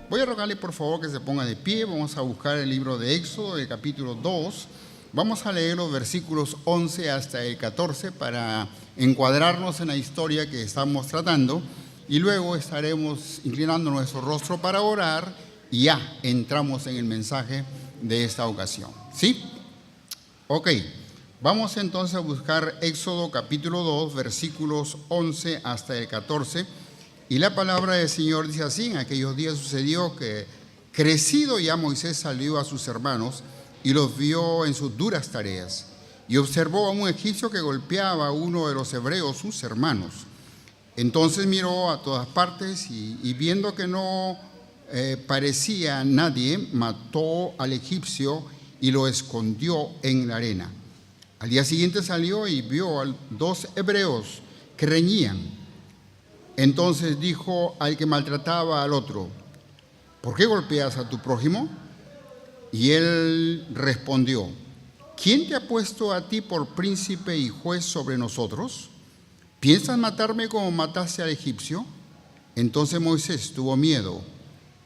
Voy a rogarle por favor que se ponga de pie. Vamos a buscar el libro de Éxodo, el capítulo 2. Vamos a leer los versículos 11 hasta el 14 para encuadrarnos en la historia que estamos tratando. Y luego estaremos inclinando nuestro rostro para orar y ya entramos en el mensaje de esta ocasión. ¿Sí? Ok. Vamos entonces a buscar Éxodo capítulo 2, versículos 11 hasta el 14. Y la palabra del Señor dice así: en aquellos días sucedió que, crecido ya, Moisés salió a sus hermanos y los vio en sus duras tareas. Y observó a un egipcio que golpeaba a uno de los hebreos, sus hermanos. Entonces miró a todas partes y viendo que no parecía nadie, mató al egipcio y lo escondió en la arena. Al día siguiente salió y vio a dos hebreos que reñían. Entonces dijo al que maltrataba al otro: ¿por qué golpeas a tu prójimo? Y él respondió: ¿quién te ha puesto a ti por príncipe y juez sobre nosotros? ¿Piensas matarme como mataste al egipcio? Entonces Moisés tuvo miedo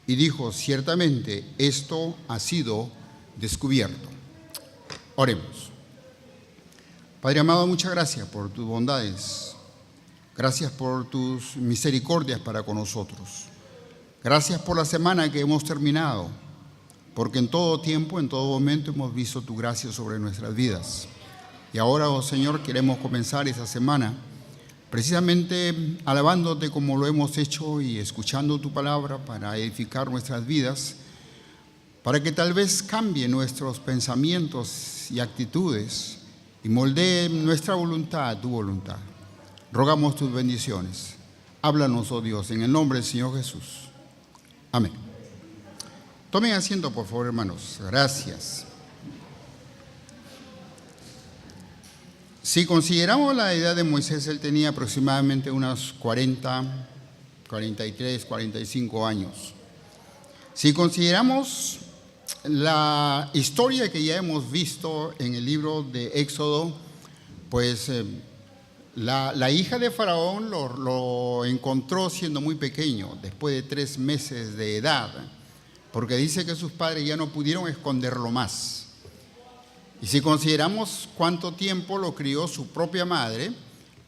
y dijo: ciertamente esto ha sido descubierto. Oremos. Padre amado, muchas gracias por tus bondades. Gracias por tus misericordias para con nosotros. Gracias por la semana que hemos terminado, porque en todo tiempo, en todo momento hemos visto tu gracia sobre nuestras vidas. Y ahora, oh Señor, queremos comenzar esta semana precisamente alabándote como lo hemos hecho y escuchando tu palabra para edificar nuestras vidas, para que tal vez cambie nuestros pensamientos y actitudes y moldee nuestra voluntad a tu voluntad. Rogamos tus bendiciones. Háblanos, oh Dios, en el nombre del Señor Jesús. Amén. Tomen asiento, por favor, hermanos. Gracias. Si consideramos la edad de Moisés, él tenía aproximadamente unos 40, 43, 45 años. Si consideramos la historia que ya hemos visto en el libro de Éxodo, pues la hija de Faraón lo encontró siendo muy pequeño, después de 3 meses de edad, porque dice que sus padres ya no pudieron esconderlo más. Y si consideramos cuánto tiempo lo crió su propia madre,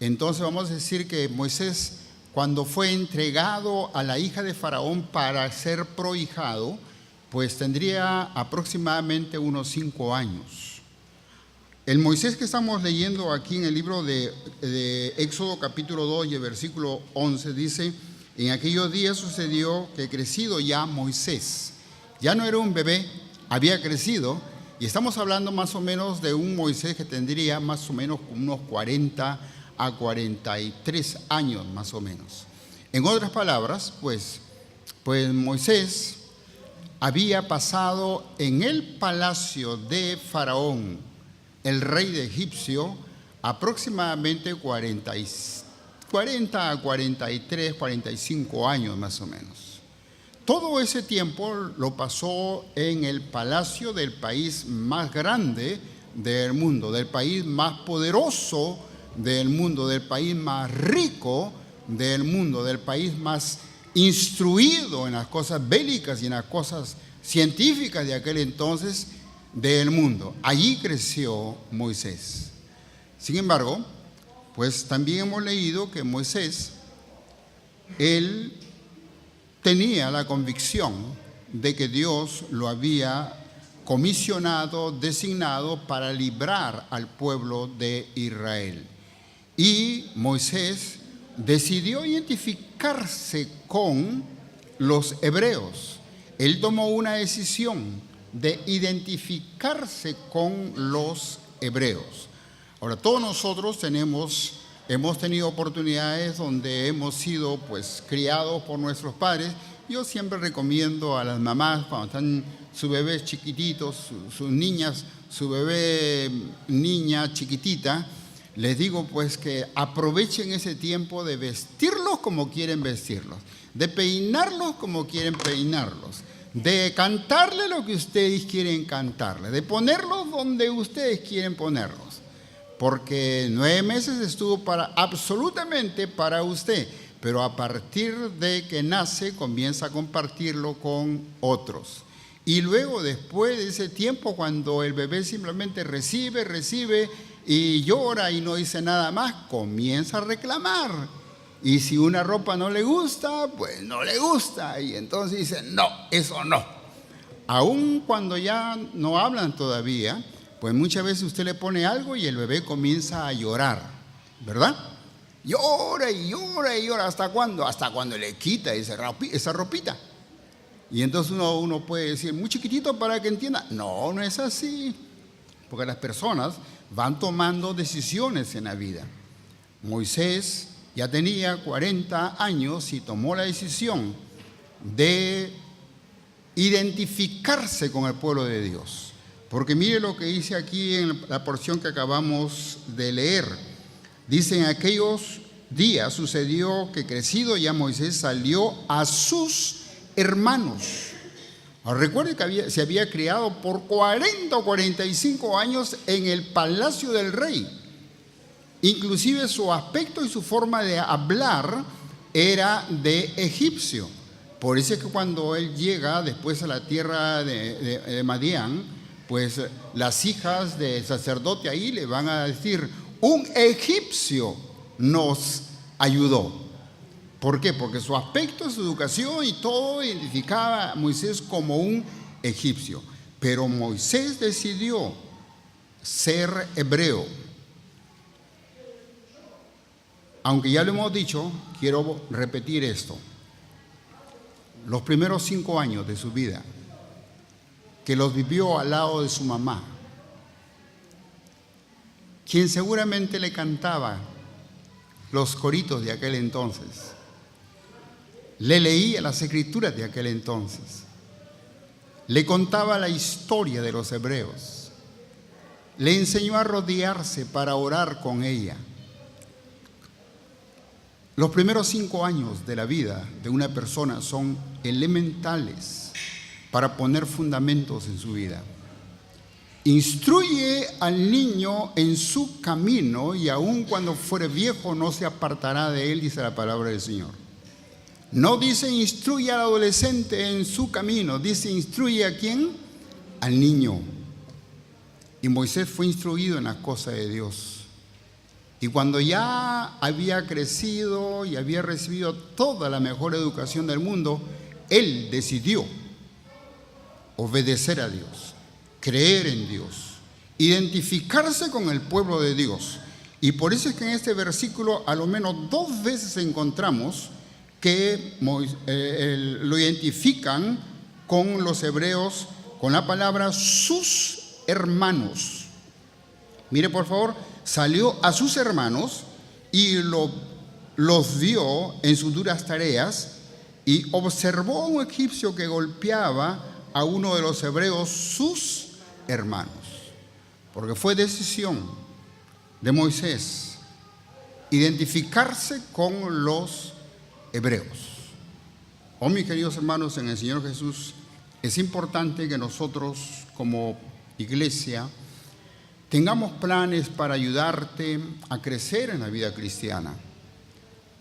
entonces vamos a decir que Moisés, cuando fue entregado a la hija de Faraón para ser prohijado, pues tendría aproximadamente unos 5 años. El Moisés que estamos leyendo aquí en el libro de Éxodo capítulo 2 y el versículo 11 dice: en aquellos días sucedió que, crecido ya Moisés, ya no era un bebé, había crecido, y estamos hablando más o menos de un Moisés que tendría más o menos unos 40 a 43 años más o menos. En otras palabras, pues Moisés había pasado en el palacio de Faraón, el rey de Egipcio, aproximadamente 40 a 43, 45 años más o menos. Todo ese tiempo lo pasó en el palacio del país más grande del mundo, del país más poderoso del mundo, del país más rico del mundo, del país más instruido en las cosas bélicas y en las cosas científicas de aquel entonces del mundo. Allí creció Moisés. Sin embargo, pues también hemos leído que Moisés, él tenía la convicción de que Dios lo había comisionado, designado para librar al pueblo de Israel. Y Moisés decidió identificarse con los hebreos. Él tomó una decisión de identificarse con los hebreos. Ahora, todos nosotros hemos tenido oportunidades donde hemos sido pues criados por nuestros padres. Yo siempre recomiendo a las mamás, cuando están sus bebés chiquititos, sus niñas, su bebé niña chiquitita, les digo pues que aprovechen ese tiempo de vestirlos como quieren vestirlos, de peinarlos como quieren peinarlos, de cantarle lo que ustedes quieren cantarle, de ponerlos donde ustedes quieren ponerlos, porque 9 meses estuvo absolutamente para usted, pero a partir de que nace comienza a compartirlo con otros. Y luego, después de ese tiempo, cuando el bebé simplemente recibe y llora y no dice nada más, comienza a reclamar. Y si una ropa no le gusta, pues no le gusta. Y entonces dice, no, eso no. Aun cuando ya no hablan todavía, pues muchas veces usted le pone algo y el bebé comienza a llorar, ¿verdad? Llora y llora y llora. ¿Hasta cuándo? Hasta cuando le quita esa ropita. Y entonces uno puede decir, muy chiquitito para que entienda. No, no es así. Porque las personas van tomando decisiones en la vida. Moisés ya tenía 40 años y tomó la decisión de identificarse con el pueblo de Dios. Porque mire lo que dice aquí en la porción que acabamos de leer. Dice, en aquellos días sucedió que crecido ya Moisés salió a sus hermanos. Ahora, recuerde que se había criado por 40 o 45 años en el palacio del rey. Inclusive su aspecto y su forma de hablar era de egipcio. Por eso es que cuando él llega después a la tierra de Madián, pues las hijas del sacerdote ahí le van a decir, un egipcio nos ayudó. ¿Por qué? Porque su aspecto, su educación y todo identificaba a Moisés como un egipcio. Pero Moisés decidió ser hebreo. Aunque ya lo hemos dicho, quiero repetir esto. Los primeros 5 años de su vida, que los vivió al lado de su mamá, quien seguramente le cantaba los coritos de aquel entonces, le leía las escrituras de aquel entonces, le contaba la historia de los hebreos, le enseñó a rodearse para orar con ella. Los primeros 5 años de la vida de una persona son elementales para poner fundamentos en su vida. Instruye al niño en su camino y aun cuando fuere viejo no se apartará de él, dice la palabra del Señor. No dice instruye al adolescente en su camino, dice instruye ¿a quién? Al niño. Y Moisés fue instruido en las cosas de Dios. Y cuando ya había crecido y había recibido toda la mejor educación del mundo, él decidió obedecer a Dios, creer en Dios, identificarse con el pueblo de Dios. Y por eso es que en este versículo a lo menos 2 veces encontramos que lo identifican con los hebreos con la palabra sus hermanos. Mire por favor, salió a sus hermanos y los vio en sus duras tareas y observó a un egipcio que golpeaba a uno de los hebreos, sus hermanos. Porque fue decisión de Moisés identificarse con los hebreos. Oh, mis queridos hermanos en el Señor Jesús, es importante que nosotros como iglesia tengamos planes para ayudarte a crecer en la vida cristiana.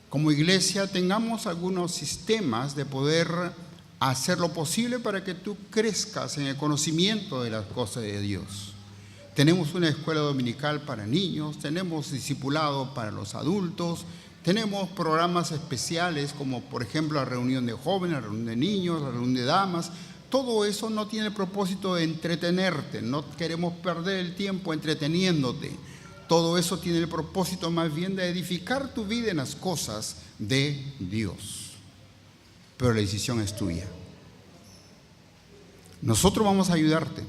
Como iglesia tengamos algunos sistemas de poder hacer lo posible para que tú crezcas en el conocimiento de las cosas de Dios. Tenemos una escuela dominical para niños, tenemos discipulado para los adultos, tenemos programas especiales como por ejemplo la reunión de jóvenes, la reunión de niños, la reunión de damas. Todo eso no tiene el propósito de entretenerte, no queremos perder el tiempo entreteniéndote. Todo eso tiene el propósito más bien de edificar tu vida en las cosas de Dios. Pero la decisión es tuya. Nosotros vamos a ayudarte,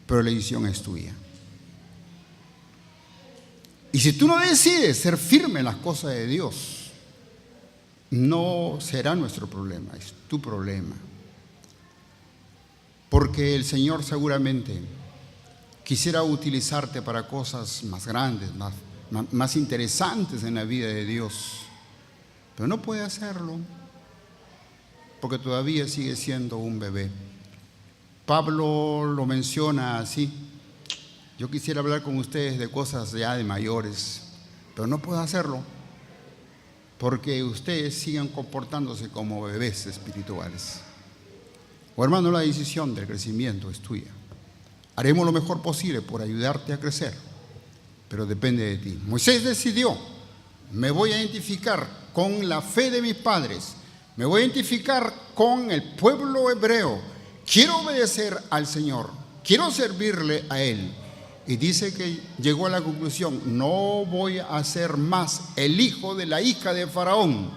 pero la decisión es tuya. Y si tú no decides ser firme en las cosas de Dios, no será nuestro problema, es tu problema. Porque el Señor seguramente quisiera utilizarte para cosas más grandes, más interesantes en la vida de Dios. Pero no puede hacerlo, porque todavía sigue siendo un bebé. Pablo lo menciona así: yo quisiera hablar con ustedes de cosas ya de mayores, pero no puedo hacerlo, porque ustedes sigan comportándose como bebés espirituales. O hermano, la decisión del crecimiento es tuya. Haremos lo mejor posible por ayudarte a crecer, pero depende de ti. Moisés decidió: me voy a identificar con la fe de mis padres, me voy a identificar con el pueblo hebreo, quiero obedecer al Señor, quiero servirle a Él. Y dice que llegó a la conclusión: no voy a ser más el hijo de la hija de Faraón,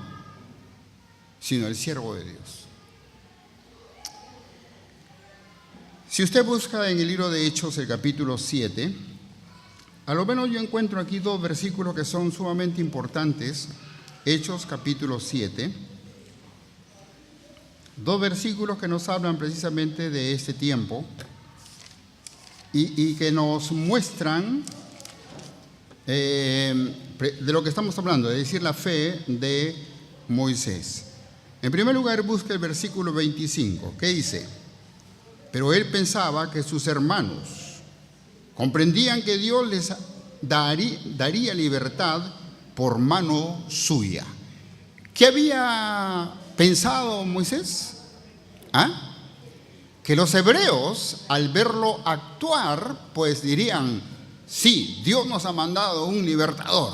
sino el siervo de Dios. Si usted busca en el libro de Hechos, el capítulo 7, a lo menos yo encuentro aquí dos versículos que son sumamente importantes. Hechos capítulo 7, dos versículos que nos hablan precisamente de este tiempo y que nos muestran de lo que estamos hablando, es decir, la fe de Moisés. En primer lugar, busca el versículo 25, que dice: pero él pensaba que sus hermanos comprendían que Dios les daría libertad por mano suya. ¿Qué había pensado Moisés? Que los hebreos, al verlo actuar, pues dirían: sí, Dios nos ha mandado un libertador,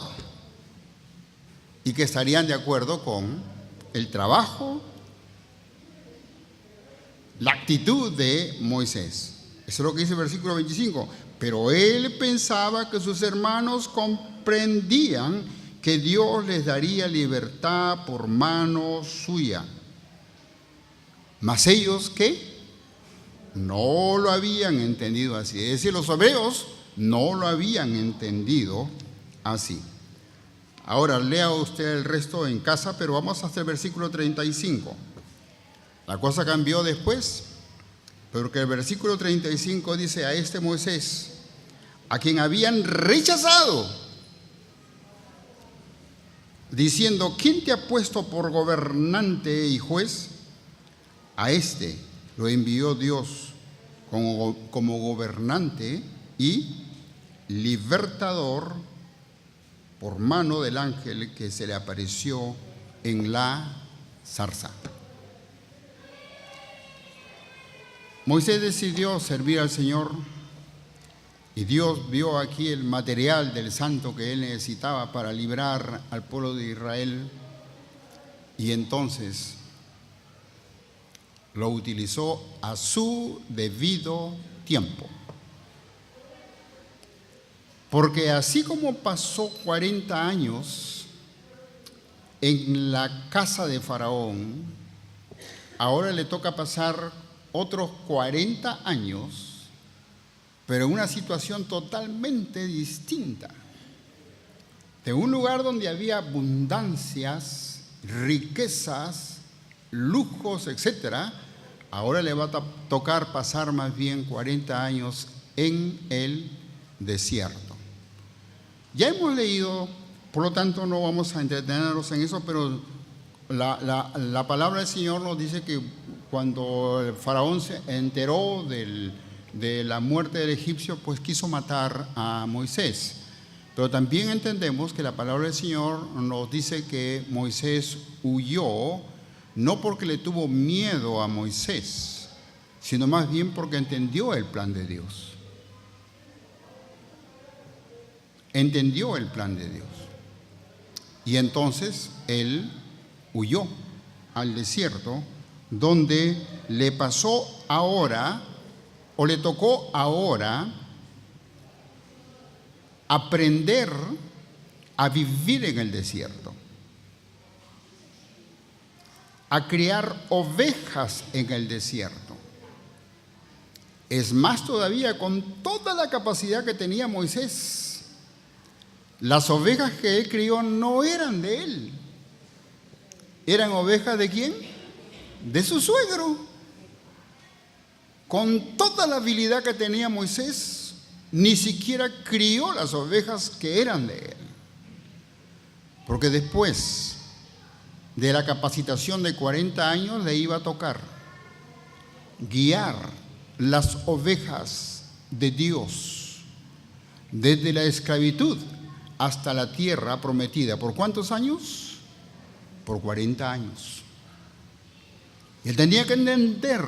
y que estarían de acuerdo con el trabajo, la actitud de Moisés. Eso es lo que dice el versículo 25. Pero él pensaba que sus hermanos comprendían que Dios les daría libertad por mano suya. Mas ellos, ¿qué? No lo habían entendido así. Es decir, los hebreos no lo habían entendido así. Ahora lea usted el resto en casa, pero vamos hasta el versículo 35. La cosa cambió después, porque el versículo 35 dice: a este Moisés, a quien habían rechazado, diciendo: ¿quién te ha puesto por gobernante y juez? A este lo envió Dios como gobernante y libertador por mano del ángel que se le apareció en la zarza. Moisés decidió servir al Señor y Dios vio aquí el material del santo que él necesitaba para librar al pueblo de Israel, y entonces lo utilizó a su debido tiempo. Porque así como pasó 40 años en la casa de Faraón, ahora le toca pasar otros 40 años, pero en una situación totalmente distinta. De un lugar donde había abundancias, riquezas, lujos, etc., ahora le va a tocar pasar más bien 40 años en el desierto. Ya hemos leído, por lo tanto no vamos a entretenernos en eso, pero la palabra del Señor nos dice que cuando el faraón se enteró de la muerte del egipcio, pues quiso matar a Moisés. Pero también entendemos que la palabra del Señor nos dice que Moisés huyó, no porque le tuvo miedo a Moisés, sino más bien porque entendió el plan de Dios. Entendió el plan de Dios. Y entonces él huyó al desierto, donde le pasó ahora, o le tocó ahora, aprender a vivir en el desierto, a criar ovejas en el desierto. Es más todavía, con toda la capacidad que tenía Moisés, las ovejas que él crió no eran de él. ¿Eran ovejas de quién? De su suegro. Con toda la habilidad que tenía Moisés, ni siquiera crió las ovejas que eran de él. Porque después de la capacitación de 40 años le iba a tocar guiar las ovejas de Dios desde la esclavitud hasta la tierra prometida. ¿Por cuántos años? por 40 años. Y él tenía que entender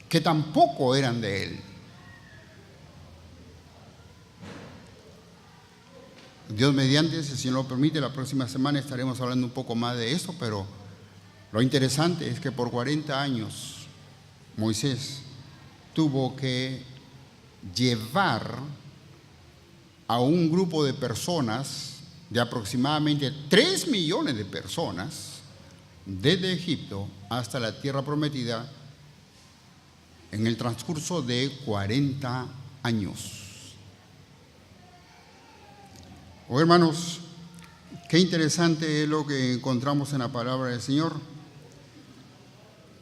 que tampoco eran de él. Dios mediante, si Señor lo permite, la próxima semana estaremos hablando un poco más de eso, pero lo interesante es que por 40 años Moisés tuvo que llevar a un grupo de personas, de aproximadamente 3 millones de personas, desde Egipto hasta la tierra prometida en el transcurso de 40 años. Oh, hermanos, qué interesante es lo que encontramos en la palabra del Señor.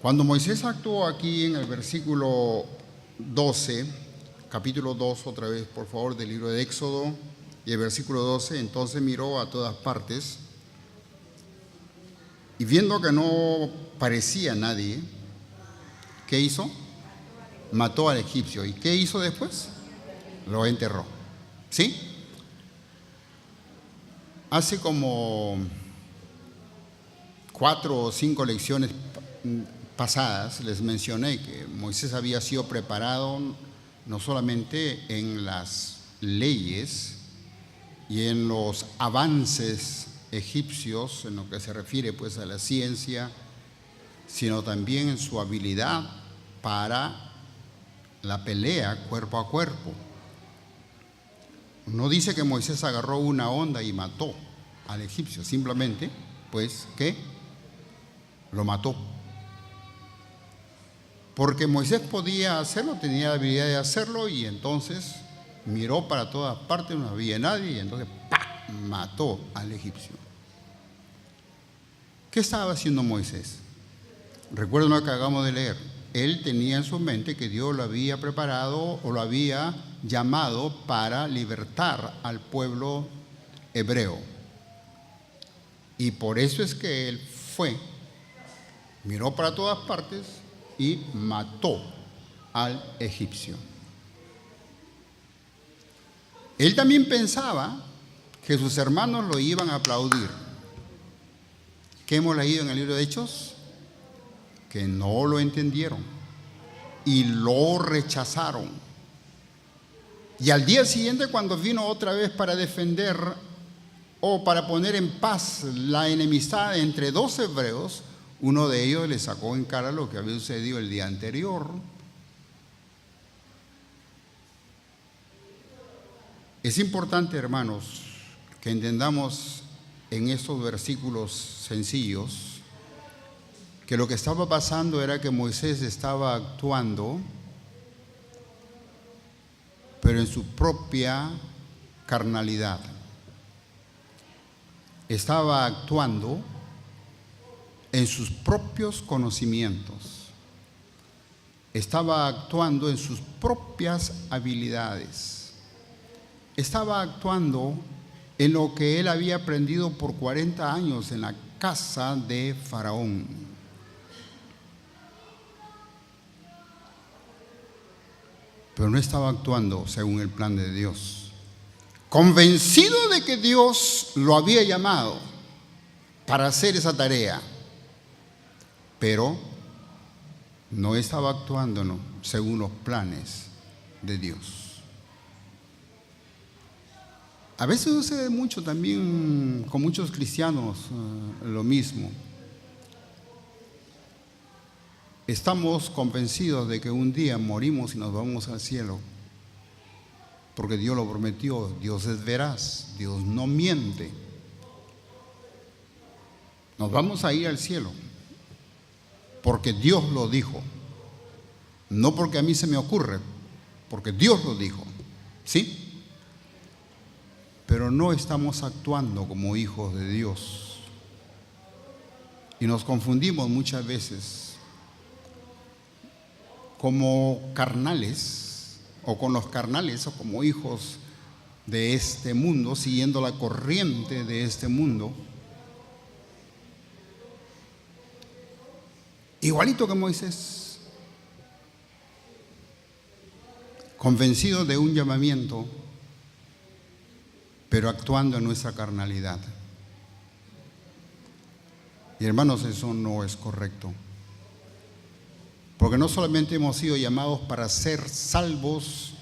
Cuando Moisés actuó aquí en el versículo 12, capítulo 2, otra vez, por favor, del libro de Éxodo, y el versículo 12, entonces miró a todas partes, y viendo que no parecía nadie, ¿qué hizo? Mató al egipcio. ¿Y qué hizo después? Lo enterró. ¿Sí? Hace como 4 o 5 lecciones pasadas les mencioné que Moisés había sido preparado no solamente en las leyes y en los avances egipcios, en lo que se refiere pues a la ciencia, sino también en su habilidad para la pelea cuerpo a cuerpo. No dice que Moisés agarró una honda y mató al egipcio, simplemente pues que lo mató. Porque Moisés podía hacerlo, tenía la habilidad de hacerlo, y entonces miró para todas partes, no había nadie, y entonces ¡pah!, mató al egipcio. ¿Qué estaba haciendo Moisés? Recuerden lo que acabamos de leer. Él tenía en su mente que Dios lo había preparado o lo había llamado para libertar al pueblo hebreo. Y por eso es que él fue, miró para todas partes y mató al egipcio. Él también pensaba que sus hermanos lo iban a aplaudir. ¿Qué hemos leído en el libro de Hechos? Que no lo entendieron y lo rechazaron. Y al día siguiente, cuando vino otra vez para defender o para poner en paz la enemistad entre 2 hebreos, uno de ellos le sacó en cara lo que había sucedido el día anterior. Es importante, hermanos, que entendamos en estos versículos sencillos que lo que estaba pasando era que Moisés estaba actuando, pero en su propia carnalidad. Estaba actuando en sus propios conocimientos. Estaba actuando en sus propias habilidades. Estaba actuando en lo que él había aprendido por 40 años en la casa de Faraón. Pero no estaba actuando según el plan de Dios, convencido de que Dios lo había llamado para hacer esa tarea, pero no estaba actuando según los planes de Dios. A veces sucede mucho también con muchos cristianos lo mismo. Estamos convencidos de que un día morimos y nos vamos al cielo, porque Dios lo prometió. Dios es veraz, Dios no miente. Nos vamos a ir al cielo porque Dios lo dijo, no porque a mí se me ocurre, porque Dios lo dijo, ¿sí? Pero no estamos actuando como hijos de Dios y nos confundimos muchas veces como carnales, o con los carnales, o como hijos de este mundo, siguiendo la corriente de este mundo. Igualito que Moisés, convencido de un llamamiento, pero actuando en nuestra carnalidad. Y hermanos, eso no es correcto. Porque no solamente hemos sido llamados para ser salvos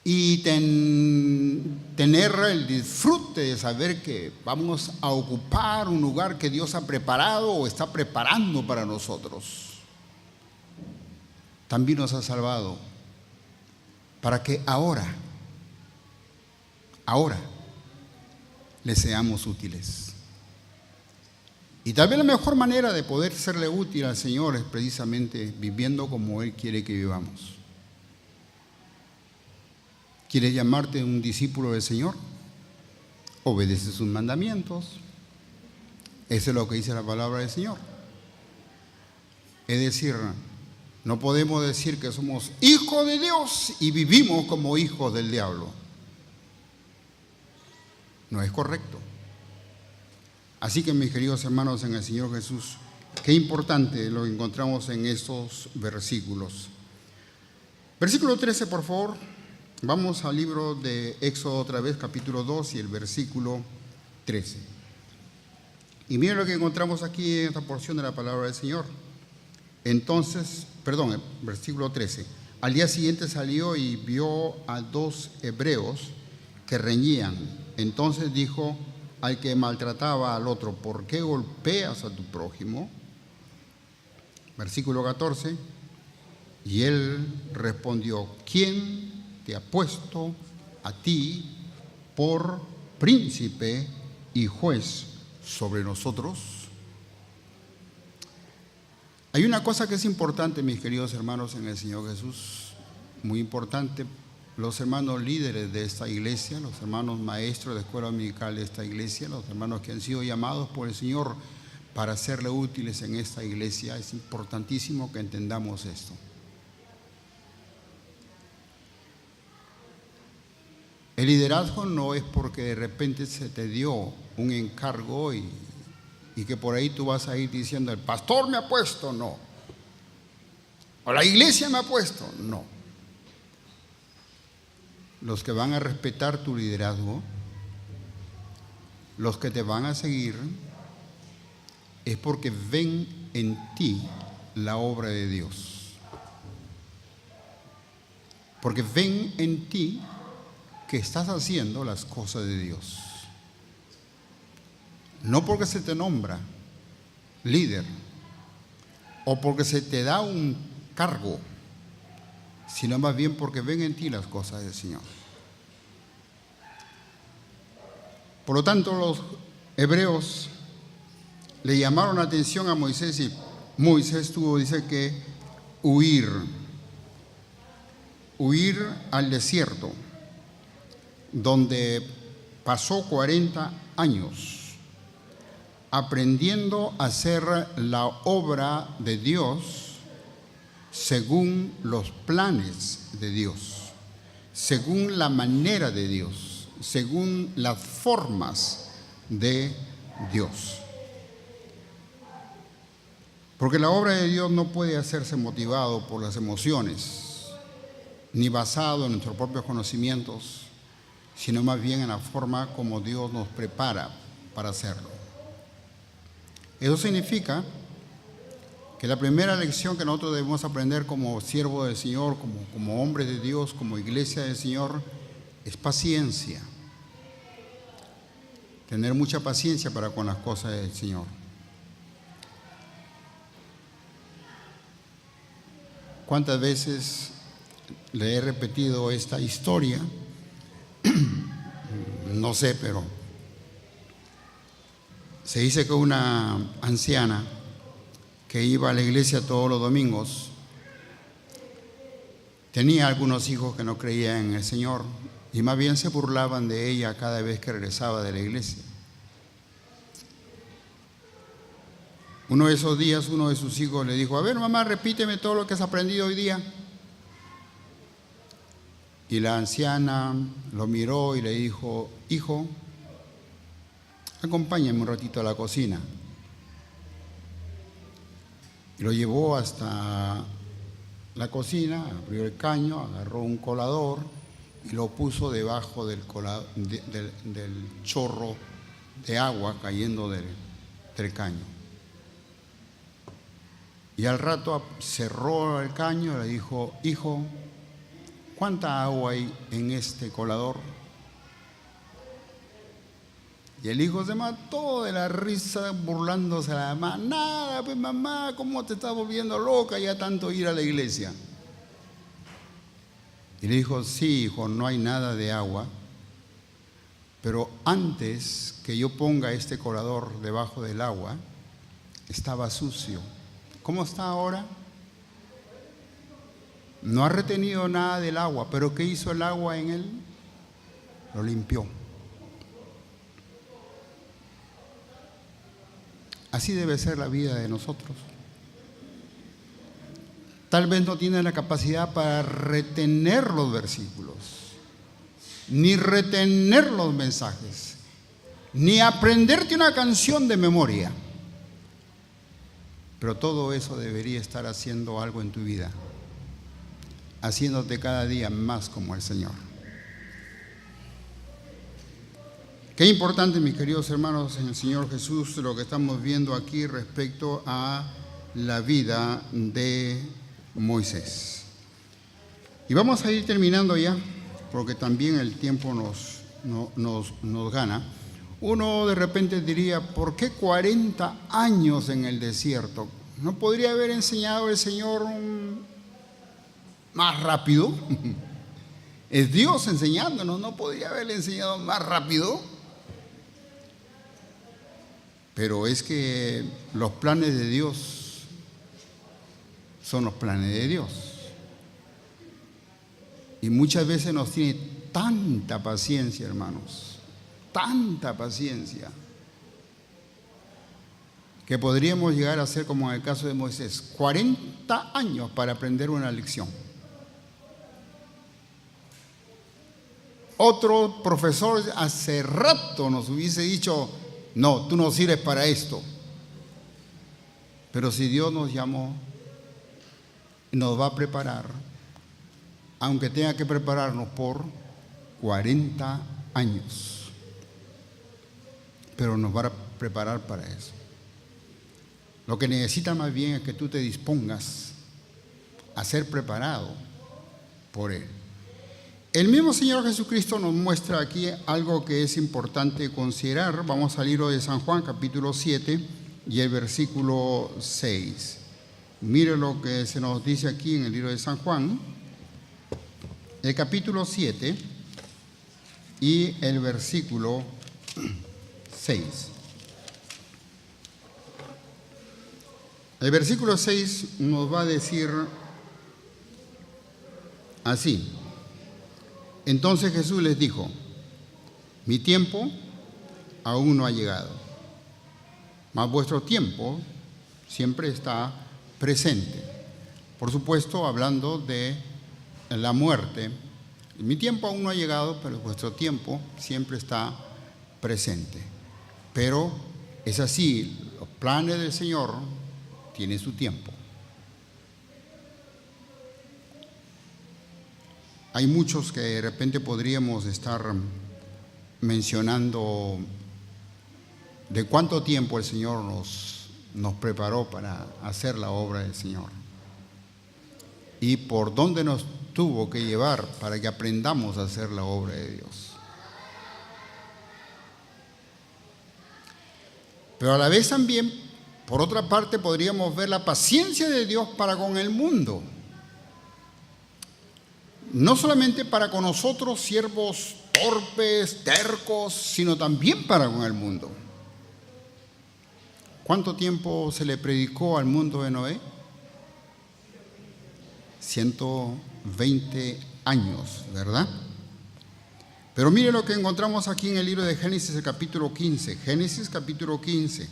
y tener el disfrute de saber que vamos a ocupar un lugar que Dios ha preparado o está preparando para nosotros. También nos ha salvado para que ahora le seamos útiles. Y tal vez la mejor manera de poder serle útil al Señor es precisamente viviendo como Él quiere que vivamos. ¿Quieres llamarte un discípulo del Señor? Obedece sus mandamientos. Eso es lo que dice la palabra del Señor. Es decir, no podemos decir que somos hijos de Dios y vivimos como hijos del diablo. No es correcto. Así que, mis queridos hermanos en el Señor Jesús, qué importante lo que encontramos en estos versículos. Versículo 13, por favor. Vamos al libro de Éxodo otra vez, capítulo 2 y el versículo 13. Y miren lo que encontramos aquí en esta porción de la palabra del Señor. Entonces, el versículo 13. Al día siguiente salió y vio a dos hebreos que reñían. Entonces dijo al que maltrataba al otro: ¿por qué golpeas a tu prójimo? Versículo 14. Y él respondió: ¿quién te ha puesto a ti por príncipe y juez sobre nosotros? Hay una cosa que es importante, mis queridos hermanos en el Señor Jesús, muy importante. Los hermanos líderes de esta iglesia, los hermanos maestros de escuela dominical de esta iglesia, los hermanos que han sido llamados por el Señor para serle útiles en esta iglesia, es importantísimo que entendamos esto. El liderazgo no es porque de repente se te dio un encargo y que por ahí tú vas a ir diciendo: el pastor me ha puesto, no. O la iglesia me ha puesto, no. Los que van a respetar tu liderazgo, los que te van a seguir, es porque ven en ti la obra de Dios. Porque ven en ti que estás haciendo las cosas de Dios. No porque se te nombra líder o porque se te da un cargo, sino más bien porque ven en ti las cosas del Señor. Por lo tanto, los hebreos le llamaron la atención a Moisés y Moisés tuvo, dice que, huir al desierto, donde pasó 40 años aprendiendo a hacer la obra de Dios según los planes de Dios, según la manera de Dios, según las formas de Dios. Porque la obra de Dios no puede hacerse motivado por las emociones, ni basado en nuestros propios conocimientos, sino más bien en la forma como Dios nos prepara para hacerlo. Eso significa que la primera lección que nosotros debemos aprender como siervo del Señor, como hombre de Dios, como iglesia del Señor, es paciencia. Tener mucha paciencia para con las cosas del Señor. ¿Cuántas veces le he repetido esta historia? No sé, pero se dice que una anciana que iba a la iglesia todos los domingos tenía algunos hijos que no creían en el Señor y más bien se burlaban de ella cada vez que regresaba de la iglesia. Uno de esos días, uno de sus hijos le dijo: a ver, mamá, repíteme todo lo que has aprendido hoy día. Y la anciana lo miró y le dijo: hijo, acompáñame un ratito a la cocina. Y lo llevó hasta la cocina, abrió el caño, agarró un colador y lo puso debajo del chorro de agua cayendo del caño. Y al rato cerró el caño y le dijo: hijo, ¿cuánta agua hay en este colador? Y el hijo se mató de la risa burlándose a la mamá. Nada, pues mamá, ¿cómo te estás volviendo loca ya tanto ir a la iglesia? Y le dijo: sí, hijo, no hay nada de agua, pero antes que yo ponga este colador debajo del agua, estaba sucio. ¿Cómo está ahora? No ha retenido nada del agua, pero ¿qué hizo el agua en él? Lo limpió. Así debe ser la vida de nosotros. Tal vez no tienes la capacidad para retener los versículos, ni retener los mensajes, ni aprenderte una canción de memoria. Pero todo eso debería estar haciendo algo en tu vida, haciéndote cada día más como el Señor. Qué importante, mis queridos hermanos en el Señor Jesús, lo que estamos viendo aquí respecto a la vida de Moisés. Y vamos a ir terminando ya, porque también el tiempo nos gana. Uno de repente diría: ¿por qué 40 años en el desierto? ¿No podría haber enseñado el Señor más rápido? Es Dios enseñándonos, ¿no podría haberle enseñado más rápido? Pero es que los planes de Dios son los planes de Dios. Y muchas veces nos tiene tanta paciencia, hermanos, tanta paciencia, que podríamos llegar a ser como en el caso de Moisés, 40 años para aprender una lección. Otro profesor hace rato nos hubiese dicho: no, tú no sirves para esto. Pero si Dios nos llamó, nos va a preparar, aunque tenga que prepararnos por 40 años. Pero nos va a preparar para eso. Lo que necesita más bien es que tú te dispongas a ser preparado por Él. El mismo Señor Jesucristo nos muestra aquí algo que es importante considerar. Vamos al libro de San Juan, capítulo 7 y el versículo 6. Mire lo que se nos dice aquí en el libro de San Juan, el capítulo 7 y el versículo 6. El versículo 6 nos va a decir así: entonces Jesús les dijo: mi tiempo aún no ha llegado, mas vuestro tiempo siempre está presente. Por supuesto, hablando de la muerte. Mi tiempo aún no ha llegado, pero vuestro tiempo siempre está presente. Pero es así, los planes del Señor tienen su tiempo. Hay muchos que de repente podríamos estar mencionando de cuánto tiempo el Señor nos preparó para hacer la obra del Señor y por dónde nos tuvo que llevar para que aprendamos a hacer la obra de Dios. Pero a la vez también, por otra parte, podríamos ver la paciencia de Dios para con el mundo. No solamente para con nosotros, siervos torpes, tercos, sino también para con el mundo. ¿Cuánto tiempo se le predicó al mundo de Noé? 120 años, ¿verdad? Pero mire lo que encontramos aquí en el libro de Génesis, el capítulo 15. Génesis, capítulo 15.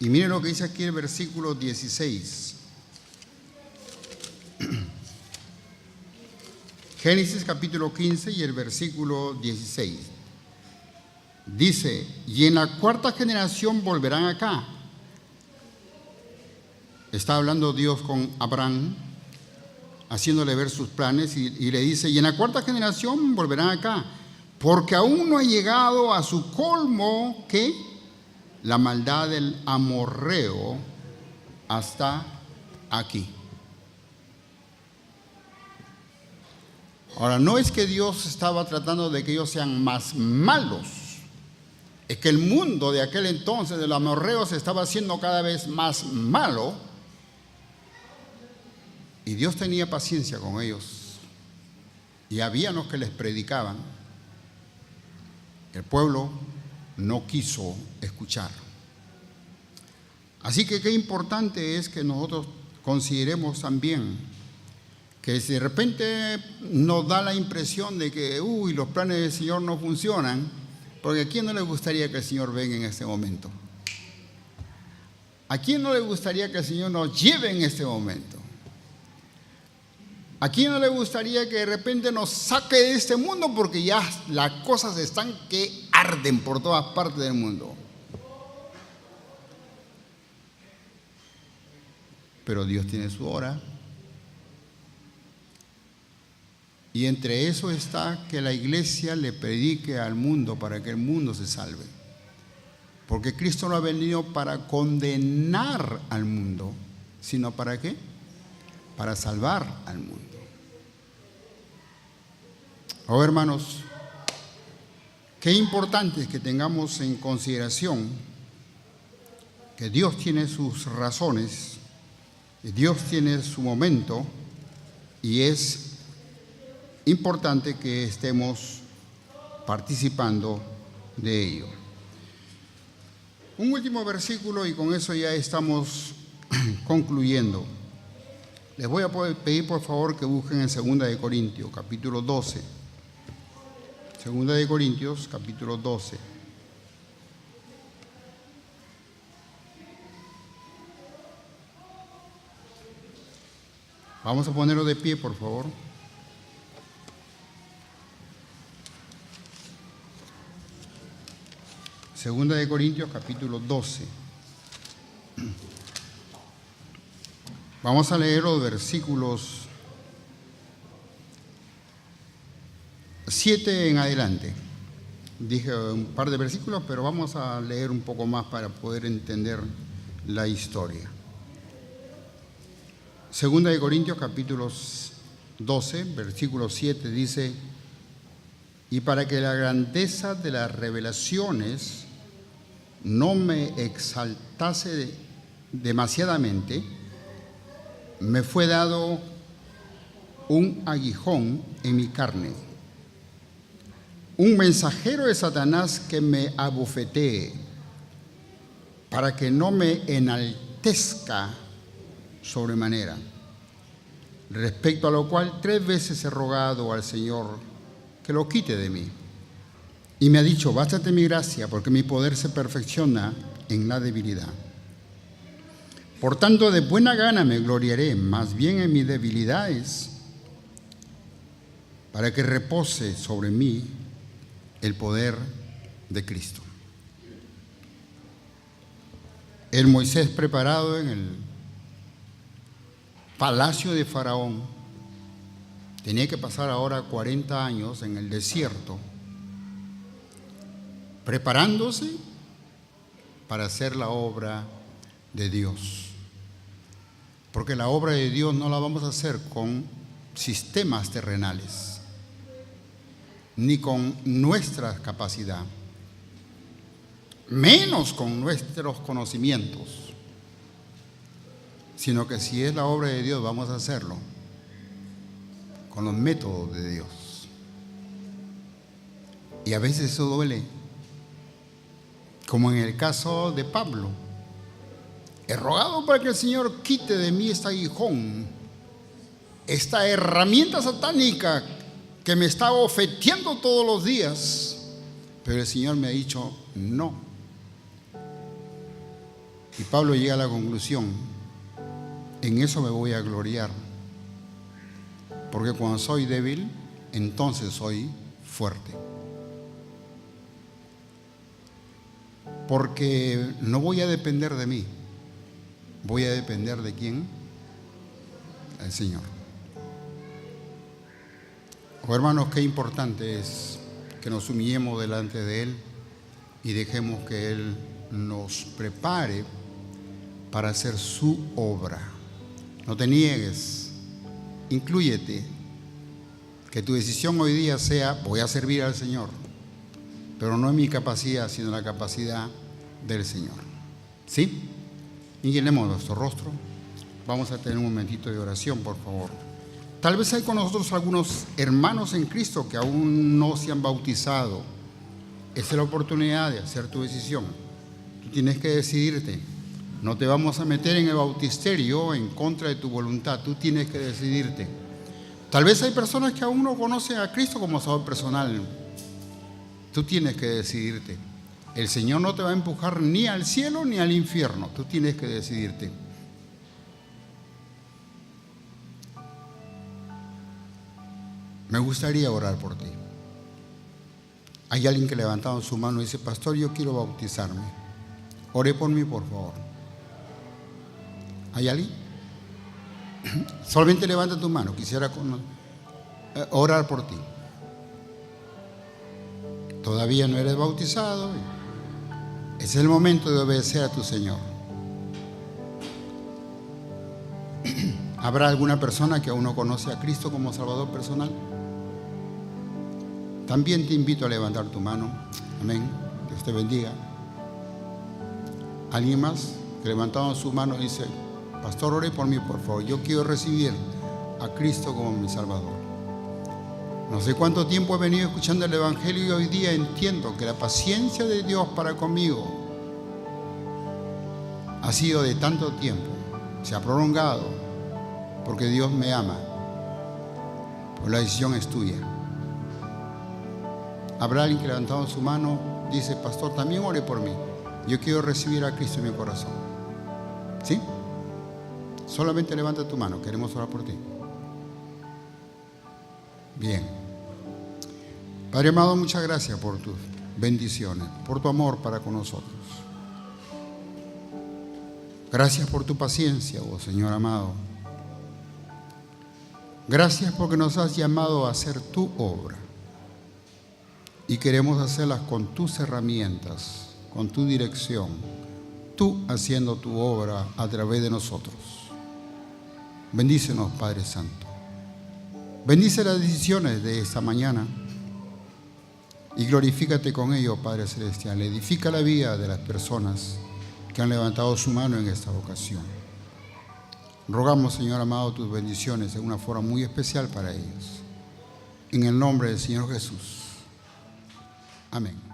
Y mire lo que dice aquí el versículo 16. Génesis capítulo 15 y el versículo 16. Dice: y en la cuarta generación volverán acá. Está hablando Dios con Abraham, haciéndole ver sus planes, y le dice: y en la cuarta generación volverán acá, porque aún no ha llegado a su colmo, ¿qué? La maldad del amorreo hasta aquí. Ahora, no es que Dios estaba tratando de que ellos sean más malos, es que el mundo de aquel entonces, de los amorreos, se estaba haciendo cada vez más malo, y Dios tenía paciencia con ellos, y había los que les predicaban. El pueblo no quiso escuchar. Así que qué importante es que nosotros consideremos también que si de repente nos da la impresión de que los planes del Señor no funcionan, porque ¿a quién no le gustaría que el Señor venga en este momento? ¿A quién no le gustaría que el Señor nos lleve en este momento? ¿A quién no le gustaría que de repente nos saque de este mundo? Porque ya las cosas están que arden por todas partes del mundo. Pero Dios tiene su hora. Y entre eso está que la iglesia le predique al mundo para que el mundo se salve. Porque Cristo no ha venido para condenar al mundo, sino ¿para qué? Para salvar al mundo. Oh, hermanos, qué importante es que tengamos en consideración que Dios tiene sus razones, que Dios tiene su momento, y es importante que estemos participando de ello. Un último versículo y con eso ya estamos concluyendo. Les voy a pedir por favor que busquen en 2 de Corintios, capítulo 12. 2 de Corintios, capítulo 12. Vamos a ponerlo de pie, por favor. Segunda de Corintios, capítulo 12. Vamos a leer los versículos 7 en adelante. Dije un par de versículos, pero vamos a leer un poco más para poder entender la historia. Segunda de Corintios, capítulo 12, versículo 7 dice: y para que la grandeza de las revelaciones no me exaltase demasiadamente, me fue dado un aguijón en mi carne, un mensajero de Satanás que me abofetee, para que no me enaltezca sobremanera. Respecto a lo cual 3 veces he rogado al Señor que lo quite de mí. Y me ha dicho: bástate mi gracia, porque mi poder se perfecciona en la debilidad. Por tanto, de buena gana me gloriaré más bien en mis debilidades, para que repose sobre mí el poder de Cristo. El Moisés preparado en el palacio de Faraón tenía que pasar ahora 40 años en el desierto, preparándose para hacer la obra de Dios. Porque la obra de Dios no la vamos a hacer con sistemas terrenales, ni con nuestra capacidad, menos con nuestros conocimientos, sino que si es la obra de Dios, vamos a hacerlo con los métodos de Dios. Y a veces eso duele, como en el caso de Pablo. He rogado para que el Señor quite de mí este aguijón, esta herramienta satánica que me está ofeteando todos los días, pero el Señor me ha dicho no. Y Pablo llega a la conclusión: en eso me voy a gloriar, porque cuando soy débil, entonces soy fuerte. Porque no voy a depender de mí, voy a depender de ¿quién? El Señor. Oh, hermanos, qué importante es que nos humillemos delante de Él y dejemos que Él nos prepare para hacer su obra. No te niegues, inclúyete. Que tu decisión hoy día sea: voy a servir al Señor, pero no en mi capacidad, sino en la capacidad del Señor. ¿Sí? Inclinemos nuestro rostro. Vamos a tener un momentito de oración, por favor. Tal vez hay con nosotros algunos hermanos en Cristo que aún no se han bautizado. Esa es la oportunidad de hacer tu decisión. Tú tienes que decidirte. No te vamos a meter en el bautisterio en contra de tu voluntad. Tú tienes que decidirte. Tal vez hay personas que aún no conocen a Cristo como Salvador personal. Tú tienes que decidirte. El Señor no te va a empujar ni al cielo ni al infierno. Tú tienes que decidirte. Me gustaría orar por ti. Hay alguien que levantado su mano y dice: pastor, yo quiero bautizarme. Ore por mí, por favor. ¿Hay alguien? Solamente levanta tu mano. Quisiera orar por ti. Todavía no eres bautizado. Ese es el momento de obedecer a tu Señor. ¿Habrá alguna persona que aún no conoce a Cristo como Salvador personal? También te invito a levantar tu mano. Amén. Dios te bendiga. ¿Alguien más que levantando su mano dice: pastor, ore por mí, por favor? Yo quiero recibir a Cristo como mi Salvador. No sé cuánto tiempo he venido escuchando el Evangelio y hoy día entiendo que la paciencia de Dios para conmigo ha sido de tanto tiempo. Se ha prolongado porque Dios me ama. Pues la decisión es tuya. Habrá alguien que levantando su mano dice: pastor, también ore por mí. Yo quiero recibir a Cristo en mi corazón. ¿Sí? Solamente levanta tu mano. Queremos orar por ti. Bien. Padre amado, muchas gracias por tus bendiciones, por tu amor para con nosotros. Gracias por tu paciencia, oh Señor amado. Gracias porque nos has llamado a hacer tu obra. Y queremos hacerlas con tus herramientas, con tu dirección, tú haciendo tu obra a través de nosotros. Bendícenos, Padre Santo. Bendice las decisiones de esta mañana y glorifícate con ello, Padre Celestial. Edifica la vida de las personas que han levantado su mano en esta ocasión. Rogamos, Señor amado, tus bendiciones de una forma muy especial para ellos. En el nombre del Señor Jesús. Amén.